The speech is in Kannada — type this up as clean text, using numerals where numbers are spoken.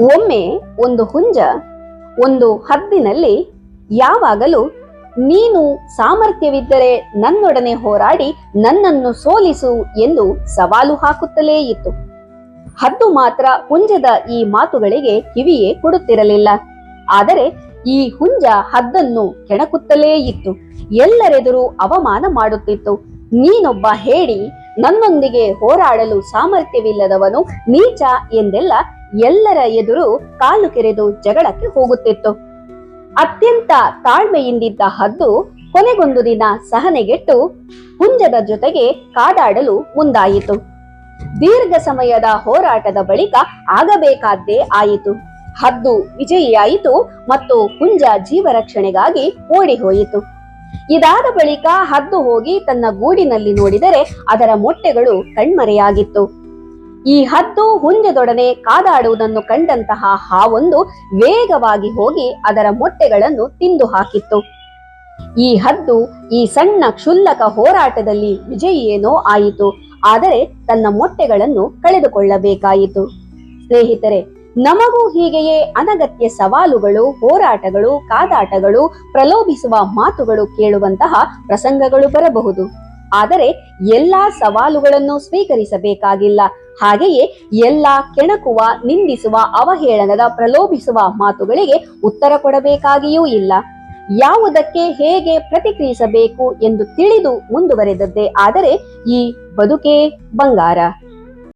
ಒಮ್ಮೆ ಒಂದು ಹುಂಜ ಒಂದು ಹದ್ದಿನಲ್ಲಿ ಯಾವಾಗಲೂ ನೀನು ಸಾಮರ್ಥ್ಯವಿದ್ದರೆ ನನ್ನೊಡನೆ ಹೋರಾಡಿ ನನ್ನನ್ನು ಸೋಲಿಸು ಎಂದು ಸವಾಲು ಹಾಕುತ್ತಲೇ ಇತ್ತು. ಹದ್ದು ಮಾತ್ರ ಹುಂಜದ ಈ ಮಾತುಗಳಿಗೆ ಕಿವಿಯೇ ಕೊಡುತ್ತಿರಲಿಲ್ಲ. ಆದರೆ ಈ ಹುಂಜ ಹದ್ದನ್ನು ಕೆಣಕುತ್ತಲೇ ಇತ್ತು. ಎಲ್ಲರೆದುರು ಅವಮಾನ ಮಾಡುತ್ತಿತ್ತು. ನೀನೊಬ್ಬ ಹೇಡಿ, ನನ್ನೊಂದಿಗೆ ಹೋರಾಡಲು ಸಾಮರ್ಥ್ಯವಿಲ್ಲದವನು, ನೀಚ ಎಂದೆಲ್ಲ ಎಲ್ಲರ ಎದುರು ಕಾಲು ಕೆರೆದು ಜಗಳಕ್ಕೆ ಹೋಗುತ್ತಿತ್ತು. ಅತ್ಯಂತ ತಾಳ್ಮೆಯಿಂದಿದ್ದ ಹದ್ದು ಕೊನೆಗೊಂದು ದಿನ ಸಹನೆಗೆಟ್ಟು ಹುಂಜದ ಜೊತೆಗೆ ಕಾದಾಡಲು ಮುಂದಾಯಿತು. ದೀರ್ಘ ಸಮಯದ ಹೋರಾಟದ ಬಳಿಕ ಆಗಬೇಕಾದ್ದೇ ಆಯಿತು. ಹದ್ದು ವಿಜಯಿಯಾಯಿತು ಮತ್ತು ಹುಂಜ ಜೀವರಕ್ಷಣೆಗಾಗಿ ಓಡಿ ಹೋಯಿತು. ಇದಾದ ಬಳಿಕ ಹದ್ದು ಹೋಗಿ ತನ್ನ ಗೂಡಿನಲ್ಲಿ ನೋಡಿದರೆ ಅದರ ಮೊಟ್ಟೆಗಳು ಕಣ್ಮರೆಯಾಗಿತ್ತು. ಈ ಹದ್ದು ಹುಂಜದೊಡನೆ ಕಾದಾಡುವುದನ್ನು ಕಂಡಂತಹ ಹಾವೊಂದು ವೇಗವಾಗಿ ಹೋಗಿ ಅದರ ಮೊಟ್ಟೆಗಳನ್ನು ತಿಂದು ಹಾಕಿತ್ತು. ಈ ಹದ್ದು ಈ ಸಣ್ಣ ಕ್ಷುಲ್ಲಕ ಹೋರಾಟದಲ್ಲಿ ವಿಜಯಿಯೇನೋ ಆಯಿತು, ಆದರೆ ತನ್ನ ಮೊಟ್ಟೆಗಳನ್ನು ಕಳೆದುಕೊಳ್ಳಬೇಕಾಯಿತು. ಸ್ನೇಹಿತರೆ, ನಮಗೂ ಹೀಗೆಯೇ ಅನಗತ್ಯ ಸವಾಲುಗಳು, ಹೋರಾಟಗಳು, ಕಾದಾಟಗಳು, ಪ್ರಲೋಭಿಸುವ ಮಾತುಗಳು ಕೇಳುವಂತಹ ಪ್ರಸಂಗಗಳು ಬರಬಹುದು. ಆದರೆ ಎಲ್ಲಾ ಸವಾಲುಗಳನ್ನು ಸ್ವೀಕರಿಸಬೇಕಾಗಿಲ್ಲ. ಹಾಗೆಯೇ ಎಲ್ಲಾ ಕೆಣಕುವ, ನಿಂದಿಸುವ, ಅವಹೇಳನದ, ಪ್ರಲೋಭಿಸುವ ಮಾತುಗಳಿಗೆ ಉತ್ತರ ಕೊಡಬೇಕಾಗಿಯೂ ಇಲ್ಲ. ಯಾವುದಕ್ಕೆ ಹೇಗೆ ಪ್ರತಿಕ್ರಿಯಿಸಬೇಕು ಎಂದು ತಿಳಿದು ಮುಂದುವರೆದದ್ದೇ ಆದರೆ ಈ ಬದುಕೇ ಬಂಗಾರ.